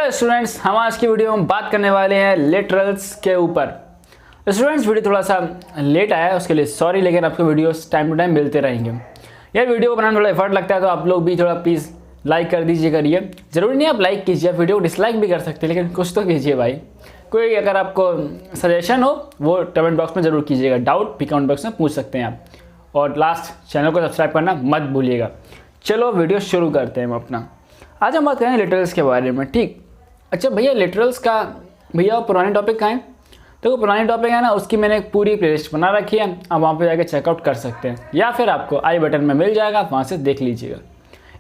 Hello students, हम आज की वीडियो में बात करने वाले हैं लिटरल्स के ऊपर। स्टूडेंट्स वीडियो थोड़ा सा लेट आया है, उसके लिए सॉरी, लेकिन आपको वीडियोस टाइम टू टाइम मिलते रहेंगे। यार वीडियो को बनाने में थोड़ा एफर्ट लगता है, तो आप लोग भी थोड़ा प्लीज़ लाइक कर दीजिए करिए। ज़रूरी नहीं आप लाइक कीजिए, वीडियो को डिसलाइक भी कर सकते हैं, लेकिन कुछ तो कीजिए भाई। कोई अगर आपको सजेशन हो वो कमेंट बॉक्स में ज़रूर कीजिएगा, डाउट भी कमेंट बॉक्स में पूछ सकते हैं आप। और लास्ट, चैनल को सब्सक्राइब करना मत भूलिएगा। चलो वीडियो शुरू करते हैं हम अपना। आज हम बात करेंगे लिटरल्स के बारे में, ठीक। अच्छा भैया, लिटरल्स का भैया पुराने टॉपिक कहाँ हैं? देखो पुराने टॉपिक है ना, उसकी मैंने एक पूरी प्लेलिस्ट बना रखी है, आप वहाँ पे जाकर चेकआउट कर सकते हैं, या फिर आपको आई बटन में मिल जाएगा, आप वहाँ से देख लीजिएगा।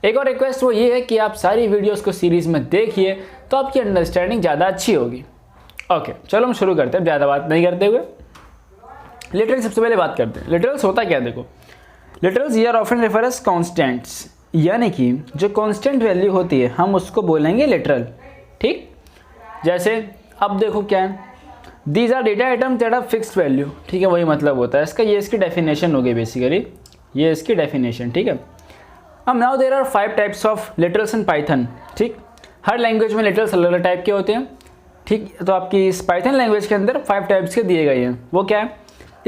एक और रिक्वेस्ट वो ये है कि आप सारी वीडियोस को सीरीज़ में देखिए, तो आपकी अंडरस्टैंडिंग ज़्यादा अच्छी होगी। ओके चलो हम शुरू करते हैं, ज़्यादा बात नहीं करते हुए। लिटरल्स सबसे पहले बात करते हैं। लिटरल्स होता क्या? देखो, literals are often refer as constants, यानी कि जो कांस्टेंट वैल्यू होती है हम उसको बोलेंगे लिटरल, ठीक। जैसे अब देखो क्या है, these are data item that are fixed value, ठीक है, वही मतलब होता है इसका। ये इसकी डेफिनेशन हो गई बेसिकली, ये इसकी डेफिनेशन, ठीक है। अब now there are 5 types of literals in Python, ठीक। हर लैंग्वेज में लिटरल्स अलग अलग टाइप के होते हैं, ठीक। तो आपकी इस पाइथन लैंग्वेज के अंदर 5 टाइप्स के दिए गए हैं। वो क्या है?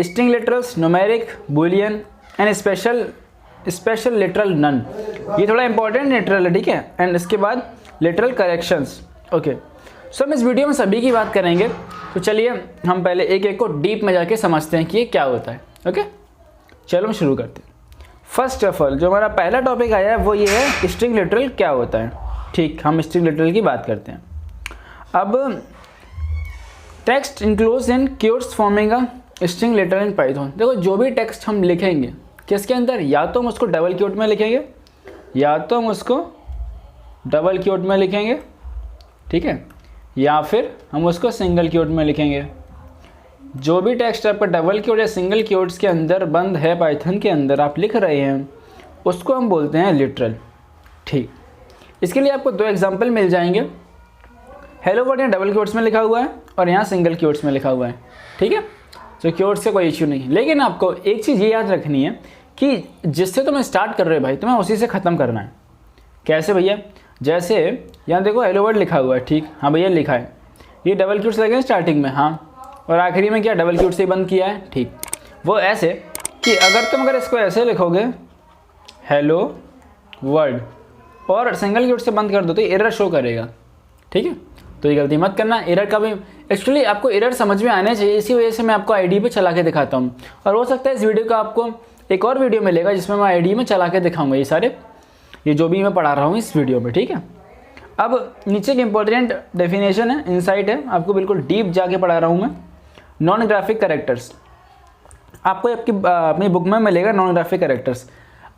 String literals, numeric, boolean and special literal none. ये थोड़ा इंपॉर्टेंट लिटरल है, ठीक है। एंड इसके बाद लिटरल करेक्शंस। ओके सो हम इस वीडियो में सभी की बात करेंगे, तो चलिए हम पहले एक एक को डीप में जाके समझते हैं कि ये क्या होता है। ओके चलो हम शुरू करते हैं। फर्स्ट ऑफ ऑल जो हमारा पहला टॉपिक आया है वो ये है स्ट्रिंग लिटरल क्या होता है, ठीक। हम स्ट्रिंग लिटरल की बात करते हैं। अब text enclose in keywords forming a string literal in Python. देखो जो भी टेक्स्ट हम लिखेंगे किसके अंदर, या तो हम उसको डबल कीवर्ड में लिखेंगे, या तो हम उसको डबल कीवर्ड में लिखेंगे, ठीक है, या फिर हम उसको सिंगल कीवर्ड में लिखेंगे। जो भी टेक्स्ट आपका डबल कीवर्ड या सिंगल कीवर्ड्स के अंदर बंद है, पाइथन के अंदर आप लिख रहे हैं, उसको हम बोलते हैं लिटरल, ठीक। इसके लिए आपको 2 एग्जांपल मिल जाएंगे। हेलो वर्ड यहाँ डबल कीवर्ड्स में लिखा हुआ है और यहाँ सिंगल कीवर्ड्स में लिखा हुआ है, ठीक है। तो कीवर्ड्स से कोई इश्यू नहीं, लेकिन आपको एक चीज़ ये याद रखनी है कि जिससे तुम्हें स्टार्ट कर रहे हो भाई, तुम्हें उसी से ख़त्म करना है। कैसे भैया? जैसे यहाँ देखो हेलो वर्ड लिखा हुआ है, ठीक, हाँ भैया लिखा है, ये डबल कीवर्ड्स लगे हैं स्टार्टिंग में, हाँ, और आखिरी में क्या डबल कीवर्ड से बंद किया है, ठीक। वो ऐसे कि अगर इसको ऐसे लिखोगे हेलो वर्ड और सिंगल कीवर्ड से बंद कर दो तो एरर शो करेगा, ठीक है। तो ये गलती मत करना। एरर का भी एक्चुअली आपको एरर समझ में आने चाहिए, इसी वजह से मैं आपको आईडी पे चला के दिखाता हूँ। और हो सकता है इस वीडियो का आपको एक और वीडियो मिलेगा जिसमें मैं आईडी में चला के दिखाऊंगा ये जो भी मैं पढ़ा रहा हूँ इस वीडियो में, ठीक है। अब नीचे की इंपॉर्टेंट डेफिनेशन है, इनसाइट है, आपको बिल्कुल डीप जाके पढ़ा रहा हूँ मैं। नॉन ग्राफिक कैरेक्टर्स आपको अपनी बुक में मिलेगा, नॉन ग्राफिक कैरेक्टर्स।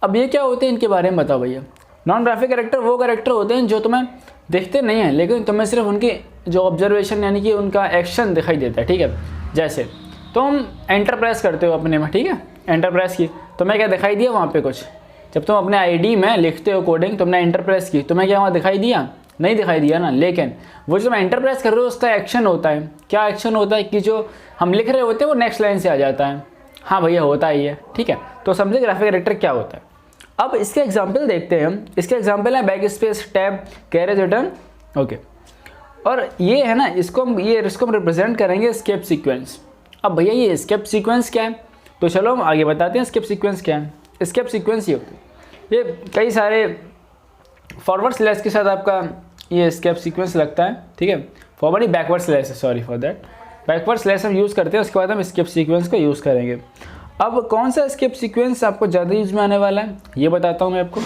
अब ये क्या होते हैं, इनके बारे में बताओ भैया। नॉन ग्राफिक कैरेक्टर वो कैरेक्टर होते हैं जो तुम्हें दिखते नहीं हैं, लेकिन तुम्हें सिर्फ उनकी जो ऑब्जर्वेशन यानी कि उनका एक्शन दिखाई देता है, ठीक है। जैसे तुम एंटर प्रेस करते हो अपने में, ठीक है, एंटर प्रेस की, तुम्हें क्या दिखाई दिया वहाँ पे कुछ? जब तुम अपने आईडी में लिखते हो कोडिंग, तुमने एंटर प्रेस की, तुम्हें क्या वहाँ दिखाई दिया? नहीं दिखाई दिया ना। लेकिन वो जो तुम एंटर प्रेस कर रहे हो उसका एक्शन होता है। क्या एक्शन होता है कि जो हम लिख रहे होते हैं वो नेक्स्ट लाइन से आ जाता है। हाँ भैया होता ही है, ठीक है। तो समझे ग्राफिक कैरेक्टर क्या होता है। अब इसके एग्जाम्पल देखते हैं हम। इसके एग्जाम्पल है back space, tab, carriage return, okay. और ये है ना, इसको हम रिप्रेजेंट करेंगे एस्केप सीक्वेंस। अब भैया ये एस्केप सीक्वेंस क्या है, तो चलो हम आगे बताते हैं एस्केप सीक्वेंस क्या है। एस्केप सीक्वेंस ये होती है, ये कई सारे फॉरवर्ड स्लैश के साथ आपका ये एस्केप सीक्वेंस लगता है, ठीक है। फॉरवर्ड ही बैकवर्ड स्लैश है, sorry for that. Backward slash हम यूज़ करते हैं, उसके बाद हम एस्केप सीक्वेंस को यूज़ करेंगे। अब कौन सा एस्केप सीक्वेंस आपको ज़्यादा यूज में आने वाला है ये बताता हूँ मैं आपको।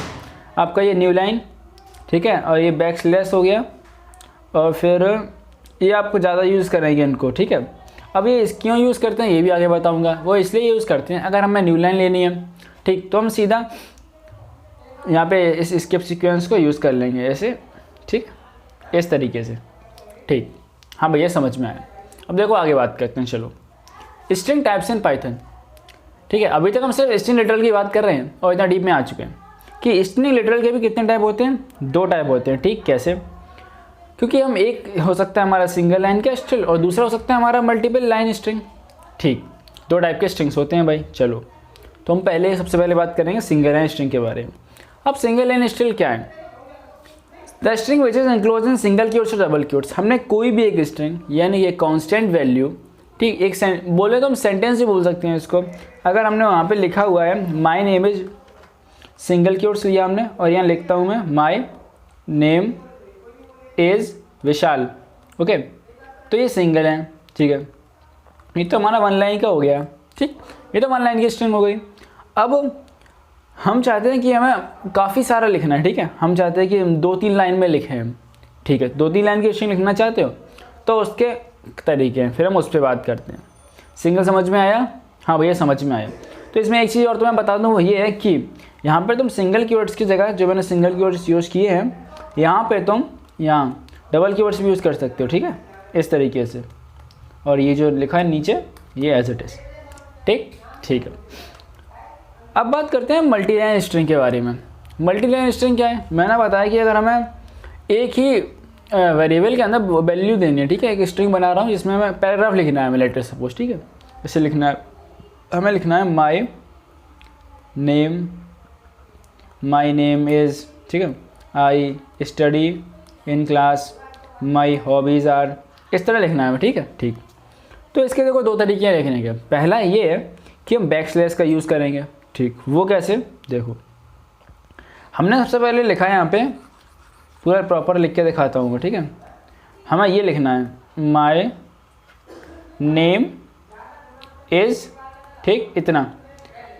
आपका ये न्यू लाइन, ठीक है, और ये बैक स्लैश हो गया, और फिर ये आपको ज़्यादा यूज़ करेंगे इनको, ठीक है। अब ये क्यों यूज़ करते हैं ये भी आगे बताऊँगा। वो इसलिए यूज़ करते हैं, अगर हमें न्यू लाइन लेनी है, ठीक, तो हम सीधा यहाँ पे इस स्किप सीक्वेंस को यूज़ कर लेंगे ऐसे, ठीक, इस तरीके से, ठीक। हाँ भैया समझ में आया। अब देखो आगे बात करते हैं, चलो। स्ट्रिंग टाइप्स इन पाइथन, ठीक है। अभी तक हम सिर्फ स्ट्रिंग लिटरल की बात कर रहे हैं और इतना डीप में आ चुके हैं कि स्ट्रिंग लिटरल के भी कितने टाइप होते हैं? 2 टाइप होते हैं, ठीक। कैसे? क्योंकि हम एक हो सकता है हमारा सिंगल लाइन का स्ट्रिंग और दूसरा हो सकता है हमारा मल्टीपल लाइन स्ट्रिंग, ठीक। 2 टाइप के स्ट्रिंग्स होते हैं भाई। चलो तो हम सबसे पहले बात करेंगे सिंगल लाइन स्ट्रिंग के बारे में। अब सिंगल लाइन स्ट्रिंग क्या है? The string which is enclose in single quotes और डबल क्योट्स। हमने कोई भी एक स्ट्रिंग यानी ये कांस्टेंट वैल्यू, ठीक, एक बोले तो हम सेंटेंस भी बोल सकते हैं इसको। अगर हमने वहाँ पे लिखा हुआ है my name is, single quotes लिया हमने और यहाँ लिखता हूँ मैं my name is Vishal, okay, तो ये सिंगल है, ठीक है, ये तो हमारा वन लाइन का हो गया, ठीक, ये तो वन लाइन की स्ट्रिंग हो गई। अब हम चाहते हैं कि हमें काफ़ी सारा लिखना है, ठीक है, हम चाहते हैं कि हम 2-3 लाइन में लिखें हम, ठीक है, 2-3 लाइन की स्ट्रिंग लिखना चाहते हो तो उसके तरीके हैं, फिर हम उस पर बात करते हैं। सिंगल समझ में आया? हाँ भैया समझ में आया। तो इसमें एक चीज़ और तुम्हें बता दूँ, वो ये है कि यहाँ पर तुम सिंगल कीवर्ड्स की जगह जो मैंने सिंगल कीवर्ड्स यूज़ किए हैं, यहाँ पे तुम यहाँ डबल कीवर्ड्स भी यूज़ कर सकते हो, ठीक है, इस तरीके से। और ये जो लिखा है नीचे ये एज इट इज़, ठीक है। अब बात करते हैं मल्टी लाइन स्ट्रिंग के बारे में। मल्टी लाइन स्ट्रिंग क्या है? मैंने बताया कि अगर हमें एक ही वेरिएबल के अंदर वैल्यू देनी है, ठीक है, एक स्ट्रिंग बना रहा हूँ जिसमें मैं पैराग्राफ लिखना है, हमें लेटर सपोज, ठीक है, इसे लिखना है, हमें लिखना है माई नेम इज़, ठीक है, I study in class, my hobbies are, इस तरह लिखना है हमें, ठीक है, ठीक। तो इसके देखो 2 तरीके हैं लिखने के। पहला ये है कि हम बैकस्लैश का यूज़ करेंगे, ठीक, वो कैसे? देखो हमने सबसे पहले लिखा है, यहाँ पे पूरा प्रॉपर लिख के दिखाता हूँ, ठीक है, हमें ये लिखना है माई नेम इज़, ठीक, इतना।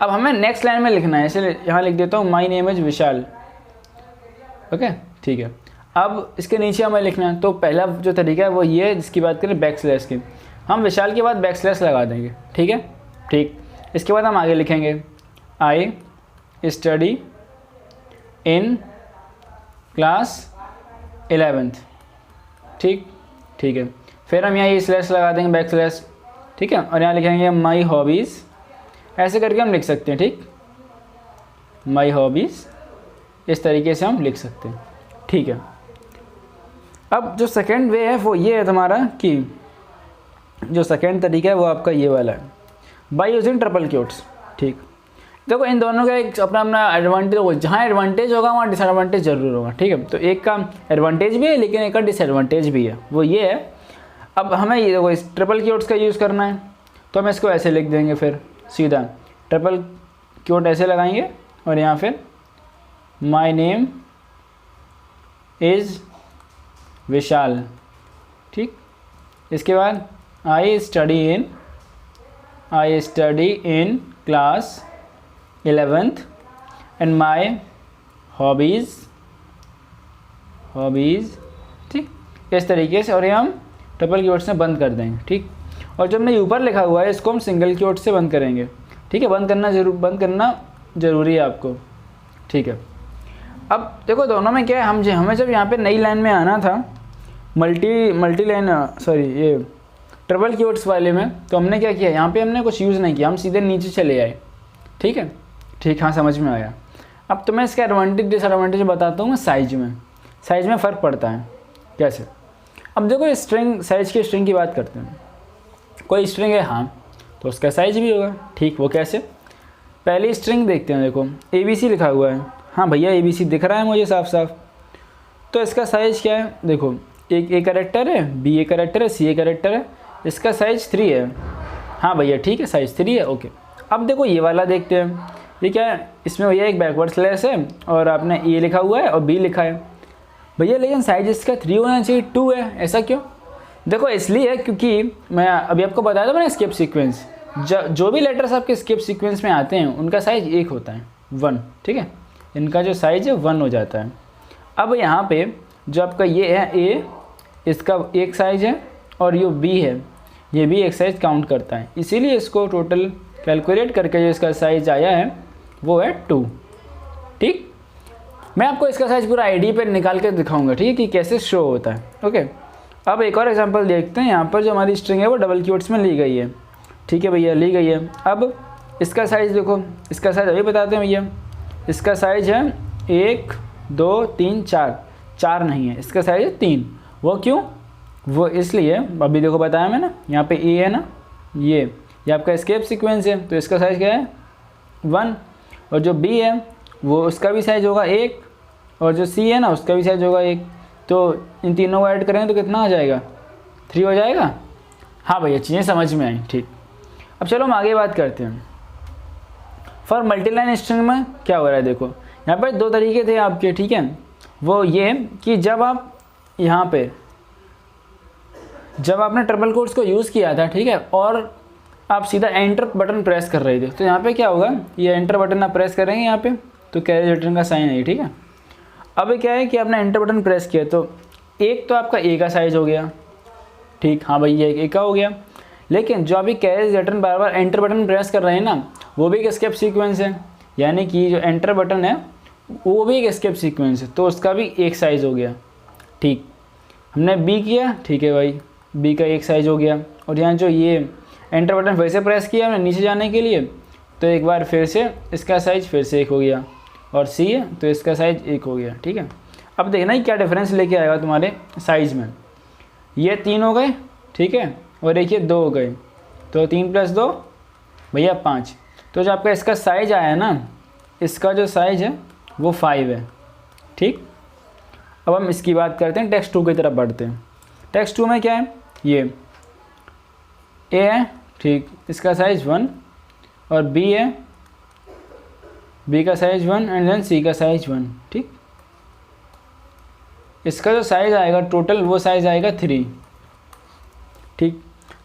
अब हमें नेक्स्ट लाइन में लिखना है, इसलिए यहाँ लिख देता हूँ my name is Vishal, okay, ठीक है। अब इसके नीचे हमें लिखना है, तो पहला जो तरीका है वो ये है, जिसकी बात करें बैकस्लैश की, हम विशाल के बाद बैकस्लैश लगा देंगे, ठीक है, ठीक। इसके बाद हम आगे लिखेंगे आई स्टडी इन क्लास 11th, ठीक है। फिर हम यहाँ ये स्लैश लगा देंगे बैकस्लैश, ठीक है, और यहाँ लिखेंगे माई हॉबीज़, ऐसे करके हम लिख सकते हैं, ठीक, माई हॉबीज़, इस तरीके से हम लिख सकते हैं, ठीक है। अब जो सेकेंड वे है वो ये है तुम्हारा कि जो सेकेंड तरीका है वो आपका ये वाला है, बाय यूजिंग ट्रिपल क्योट्स, ठीक। देखो इन दोनों का एक अपना अपना एडवांटेज होगा, जहाँ एडवांटेज होगा वहाँ डिसएडवांटेज जरूर होगा, ठीक है। तो एक का एडवांटेज भी है लेकिन एक का डिसएडवांटेज भी है, वो ये है, अब हमें ये देखो इस ट्रिपल क्योट्स का यूज़ करना है तो हम इसको ऐसे लिख देंगे, फिर सीधा ट्रिपल क्योट ऐसे लगाएंगे और यहाँ फिर माई नेम इज़ विशाल, ठीक। इसके बाद आई study in class 11th and my hobbies, ठीक, इस तरीके से। और ये हम ट्रिपल क्योट से बंद कर देंगे, ठीक। और जो हमने ऊपर लिखा हुआ है इसको हम सिंगल क्योट से बंद करेंगे, ठीक है, बंद करना ज़रूरी है आपको, ठीक है। अब देखो दोनों में क्या है, हमें जब यहाँ पे नई लाइन में आना था मल्टी लाइन ये ट्रिपल क्योट्स वाले में, तो हमने क्या किया, यहाँ पे हमने कुछ यूज़ नहीं किया, हम सीधे नीचे चले आए, ठीक है, ठीक, हाँ समझ में आया। अब तो मैं इसका एडवांटेज डिसएडवांटेज बताता हूँ मैं साइज में फ़र्क पड़ता है कैसे। अब देखो स्ट्रिंग साइज की स्ट्रिंग की बात करते हैं, कोई स्ट्रिंग है हाँ तो उसका साइज भी होगा, ठीक, वो कैसे? पहली स्ट्रिंग देखते हैं, देखो ABC लिखा हुआ है, हाँ भैया ABC दिख रहा है मुझे साफ साफ, तो इसका साइज़ क्या है? देखो एक A कैरेक्टर है, B A कैरेक्टर है, C A कैरेक्टर है, इसका साइज़ 3 है, हाँ भैया ठीक है, साइज़ 3 है, ओके। अब देखो ये वाला देखते हैं, ये क्या है, इसमें भैया एक बैकवर्ड स्लैश है और आपने A लिखा हुआ है और B लिखा है, भैया लेकिन साइज इसका 3 होना चाहिए, 2 है, ऐसा क्यों? देखो इसलिए क्योंकि मैं अभी आपको बताया था मैंने स्किप सीक्वेंस, जो भी लेटर्स आपके स्किप सीक्वेंस में आते हैं उनका साइज 1 होता है, 1, ठीक है, इनका जो साइज है 1 हो जाता है। अब यहाँ पे जो आपका ये है A, इसका एक साइज है और ये B है, ये भी एक साइज काउंट करता है, इसीलिए इसको टोटल कैलकुलेट करके जो इसका साइज आया है वो है 2, ठीक। मैं आपको इसका साइज पूरा आईडी पे निकाल के दिखाऊंगा, ठीक है, कि कैसे शो होता है, ओके। अब एक और एग्जांपल देखते हैं, यहाँ पर जो हमारी स्ट्रिंग है वो डबल क्योट्स में ली गई है, ठीक है भैया, ली गई है। अब इसका साइज़ देखो, इसका साइज़ अभी बताते हैं भैया, इसका साइज़ है 1 2 3 4 नहीं है, इसका साइज़ है 3, वो क्यों? वो इसलिए अभी देखो बताया मैंने, यहाँ पे A है ना, ये आपका एस्केप सीक्वेंस है तो इसका साइज़ क्या है 1, और जो B है वो उसका भी साइज़ होगा 1 और जो सी है ना उसका भी साइज होगा 1। तो इन तीनों को ऐड करेंगे तो कितना आ जाएगा, 3 हो जाएगा। हाँ भैया चीज़ें समझ में आई, ठीक। अब चलो हम आगे बात करते हैं। फॉर मल्टीलाइन स्ट्रिंग में क्या हो रहा है, देखो यहाँ पर 2 तरीके थे आपके, ठीक है। वो ये कि जब आप यहाँ पे जब आपने ट्रिपल कोट्स को यूज़ किया था, ठीक है, और आप सीधा एंटर बटन प्रेस कर रहे थे, तो यहाँ पे क्या होगा, ये एंटर बटन आप प्रेस करेंगे यहाँ पे तो कैरेज रिटर्न का साइन है, ठीक है। अब क्या है कि आपने एंटर बटन प्रेस किया तो एक तो आपका ए का साइज हो गया, ठीक, हाँ भाई ये ए का हो गया। लेकिन जो अभी कैरेज रिटर्न बार बार एंटर बटन प्रेस कर रहे हैं ना, वो भी एक एस्केप सीक्वेंस है, यानी कि जो एंटर बटन है वो भी एक एस्केप सीक्वेंस है, तो उसका भी एक साइज़ हो गया, ठीक। हमने बी किया, ठीक है भाई, बी का एक साइज़ हो गया। और यहाँ जो ये एंटर बटन फिर से प्रेस किया हमने नीचे जाने के लिए, तो एक बार फिर से इसका साइज़ फिर से 1 हो गया, और सी है तो इसका साइज़ 1 हो गया, ठीक है। अब देखना ही क्या डिफरेंस लेके आएगा तुम्हारे साइज़ में। ये 3 हो गए, ठीक है, और एक ये 2 हो गए, तो 3 + 2 भैया 5। तो जो आपका इसका साइज़ आया है ना, इसका जो साइज़ है वो 5 है, ठीक। अब हम इसकी बात करते हैं, टेक्स्ट 2 की तरफ बढ़ते हैं। टेक्स्ट 2 में क्या है, ये ए है, ठीक, इसका साइज़ 1, और बी है, बी का साइज़ 1, एंड देन सी का साइज़ 1, ठीक। इसका जो साइज़ आएगा टोटल वो साइज़ आएगा 3, ठीक।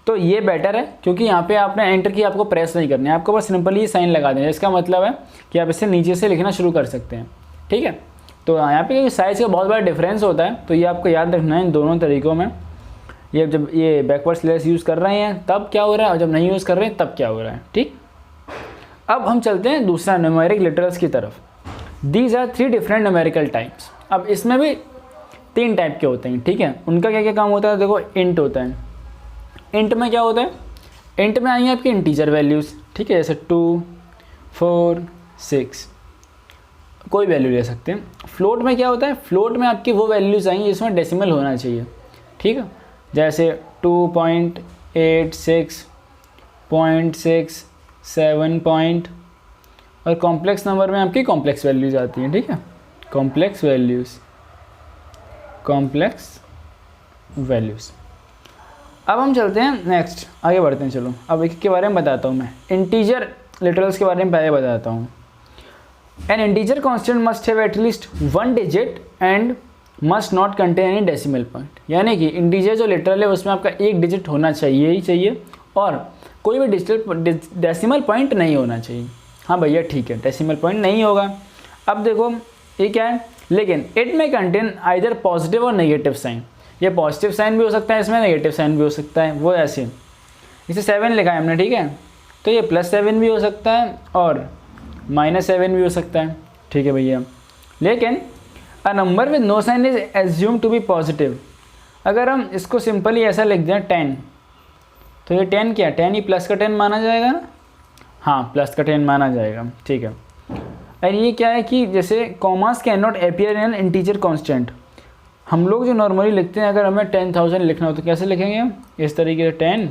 तो ये बेटर है क्योंकि यहाँ पे आपने एंटर की आपको प्रेस नहीं करनी है, आपको बस सिंपली साइन लगा देना है। इसका मतलब है कि आप इसे नीचे से लिखना शुरू कर सकते हैं, ठीक है। तो यहाँ पे साइज़ का बहुत बड़ा डिफरेंस होता है, तो ये आपको याद रखना है इन दोनों तरीक़ों में। ये जब ये बैकवर्ड स्लैश यूज़ कर रहे हैं तब क्या हो रहा है, और जब नहीं यूज़ कर रहे हैं तब क्या हो रहा है, ठीक। अब हम चलते हैं दूसरा न्यूमेरिक लिटरल्स की तरफ। These are 3 different numerical types. अब इसमें भी 3 टाइप के होते हैं, ठीक है। उनका क्या क्या काम होता है, देखो इंट होता है। इंट में क्या होता है, इंट में आएंगे आपके इंटीजर वैल्यूज़, ठीक है, जैसे 2, 4, 6, कोई वैल्यू ले सकते हैं। फ्लोट में क्या होता है, फ्लोट में आपकी वो वैल्यूज़ आएंगी जिसमें डेसिमल होना चाहिए, ठीक है, जैसे 2.86, 0.6, 7 पॉइंट, और कॉम्प्लेक्स नंबर में आपकी कॉम्प्लेक्स वैल्यूज़ आती हैं, ठीक है, कॉम्प्लेक्स वैल्यूज़। अब हम चलते हैं नेक्स्ट, आगे बढ़ते हैं। चलो अब एक के बारे में बताता हूँ मैं, इंटीजर लिटरल्स के बारे में पहले बताता हूँ। N integer constant must have at least 1 digit and must not contain any decimal point, यानी कि इंटीजर जो लिटरल है उसमें आपका 1 डिजिट होना चाहिए ही चाहिए, और कोई भी डेसिमल पॉइंट नहीं होना चाहिए। हाँ भैया ठीक है, डेसिमल पॉइंट नहीं होगा। अब देखो ये क्या है, लेकिन इट में कंटेन आइदर पॉजिटिव और नेगेटिव साइन। ये पॉजिटिव साइन भी हो सकता है, इसमें नेगेटिव साइन भी हो सकता है, वो ऐसे इसे 7 लिखा है हमने, ठीक है, तो ये +7 भी हो सकता है और -7 भी हो सकता है, ठीक है भैया। लेकिन a number with no sign is assume to be positive. अगर हम इसको सिंपली ऐसा लिख दें 10, तो ये 10 क्या है, 10 ही प्लस का 10 माना जाएगा ना, हाँ प्लस का 10 माना जाएगा, ठीक है। और ये क्या है कि जैसे commas can not appear in integer constant. हम लोग जो नॉर्मली लिखते हैं, अगर हमें 10,000 लिखना हो तो कैसे लिखेंगे हम, इस तरीके से 10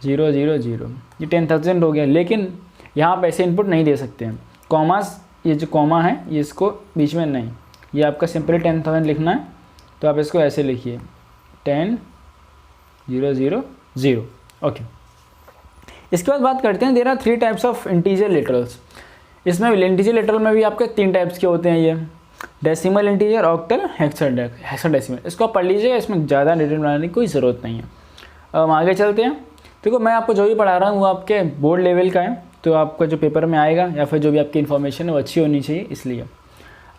0 0 0, ये 10,000 हो गया। लेकिन यहाँ पे ऐसे इनपुट नहीं दे सकते हैं, कॉमास, ये जो कॉमा है ये इसको बीच में नहीं, ये आपका सिंपली 10,000 लिखना है, तो आप इसको ऐसे लिखिए 10 0 0 0, ओके। इसके बाद बात करते हैं, there are 3 types of integer literals. इसमें इंटीजर लिटरल में भी आपके 3 टाइप्स के होते हैं, ये डेसिमल इंटीजर, ऑक्टल, हेक्साडेसिमल। इसको आप पढ़ लीजिएगा, इसमें ज़्यादा डिटेल बनाने की कोई ज़रूरत नहीं है। अब हम आगे चलते हैं। देखो मैं आपको जो भी पढ़ा रहा हूँ वो आपके बोर्ड लेवल का है, तो आपका जो पेपर में आएगा या फिर जो भी आपकी इन्फॉर्मेशन है वो अच्छी होनी चाहिए, इसलिए।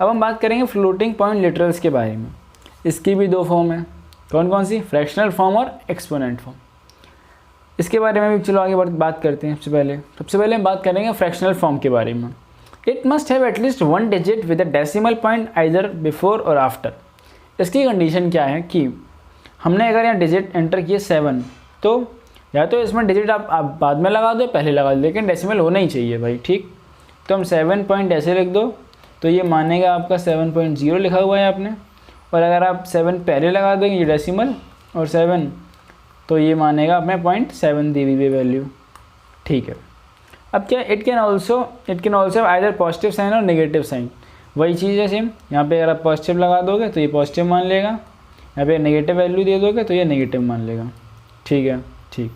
अब हम बात करेंगे फ्लोटिंग पॉइंट लिटरल्स के बारे में। इसकी भी 2 फॉर्म है, कौन कौन सी, फ्रैक्शनल फॉर्म और एक्सपोनेंट फॉर्म। इसके बारे में भी चलो आगे बात करते हैं। सबसे पहले हम बात करेंगे फ्रैक्शनल फॉर्म के बारे में। It must have at least 1 digit with a decimal point either before और आफ्टर। इसकी कंडीशन क्या है कि हमने अगर यहाँ डिजिट एंटर किए 7, तो या तो इसमें डिजिट आप बाद में लगा दो, पहले लगा दो, लेकिन डेसिमल होना ही चाहिए भाई, ठीक। तो हम 7 पॉइंट ऐसे लिख दो, तो ये मानेगा आपका 7.0 लिखा हुआ है आपने। और अगर आप 7 पहले लगा देंगे ये डेसिमल और 7, तो ये मानेगा अपने 0.7 दी हुई वैल्यू, ठीक है। अब क्या, it can also either positive sign और नेगेटिव साइन। वही चीज़ है सेम, यहाँ पे अगर आप पॉजिटिव लगा दोगे तो ये पॉजिटिव मान लेगा, यहाँ पे नेगेटिव वैल्यू दे दोगे तो ये नेगेटिव मान लेगा। ठीक है, ठीक।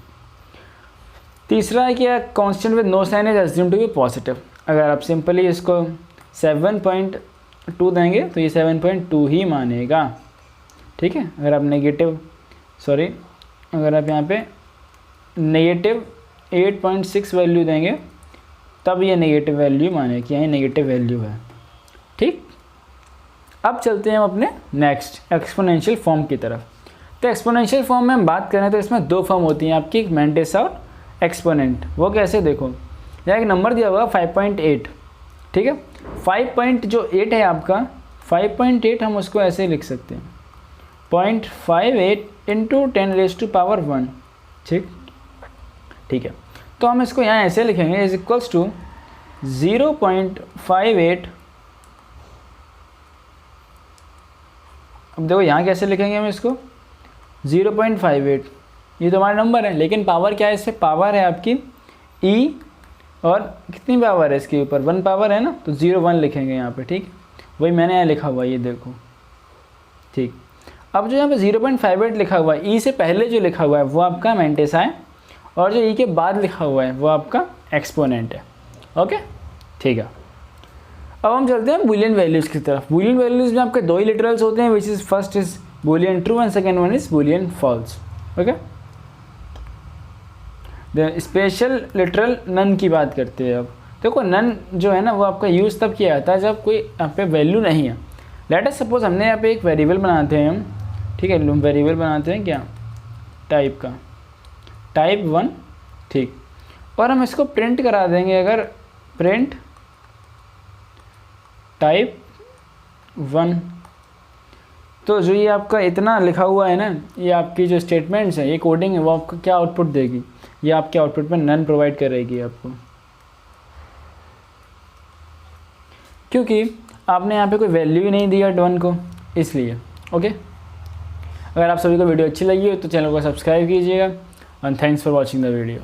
तीसरा है कि constant with no sign is assume to be positive. अगर आप सिंपली इसको 7.2 देंगे तो ये 7.2 ही मानेगा। ठीक है, अगर आप अगर आप यहाँ पे नेगेटिव 8.6 वैल्यू देंगे तब ये नेगेटिव वैल्यू माने कि यहाँ नेगेटिव वैल्यू है। ठीक, अब चलते हैं हम अपने नेक्स्ट एक्सपोनेंशियल फॉर्म की तरफ। तो एक्सपोनेंशियल फॉर्म में हम बात करें तो इसमें दो फॉर्म होती हैं आपकी, एक मेंटिस और एक्सपोनेंट। वो कैसे, देखो यहाँ एक नंबर दिया हुआ 5.8। ठीक है, 5.8 है आपका, 5.8 हम उसको ऐसे लिख सकते हैं 0.58 इंटू 10⁻⁻1। ठीक है, तो हम इसको यहाँ ऐसे लिखेंगे इज इक्वल्स टू 0.58। अब देखो यहाँ कैसे लिखेंगे हम इसको 0.58, ये तो हमारा नंबर है, लेकिन पावर क्या है इस पर, पावर है आपकी e, और कितनी पावर है इसके ऊपर, 1 पावर है ना, तो 0 1 लिखेंगे यहाँ पे। ठीक, वही मैंने यहाँ लिखा हुआ है, ये देखो। ठीक, अब जो यहाँ पे 0.58 लिखा हुआ है, e से पहले जो लिखा हुआ है वो आपका मेंटिस है, और जो e के बाद लिखा हुआ है वो आपका एक्सपोनेंट है। ओके, ठीक है। अब हम चलते हैं बूलियन वैल्यूज़ की तरफ। बूलियन वैल्यूज़ में आपके दो ही लिटरल्स होते हैं, which is first is boolean true and second one is boolean false. Okay, special literal none की बात करते हैं। अब देखो नन जो है ना वो आपका यूज़ तब किया जाता है जब कोई यहाँ पे वैल्यू नहीं है। लेट अस सपोज हमने यहाँ पे एक वेरिएबल बनाते हैं हम, ठीक है, वेरिएबल बनाते हैं क्या, टाइप का, टाइप 1। ठीक, और हम इसको प्रिंट करा देंगे, अगर प्रिंट टाइप 1, तो जो ये आपका इतना लिखा हुआ है ना, ये आपकी जो स्टेटमेंट्स है, ये कोडिंग है, वो आपको क्या आउटपुट देगी, ये आपके आउटपुट में नन प्रोवाइड करेगी आपको, क्योंकि आपने यहाँ पे कोई वैल्यू ही नहीं दिया 1 को, इसलिए। ओके, अगर आप सभी को वीडियो अच्छी लगी हो तो चैनल को सब्सक्राइब कीजिएगा, and thanks for watching the video.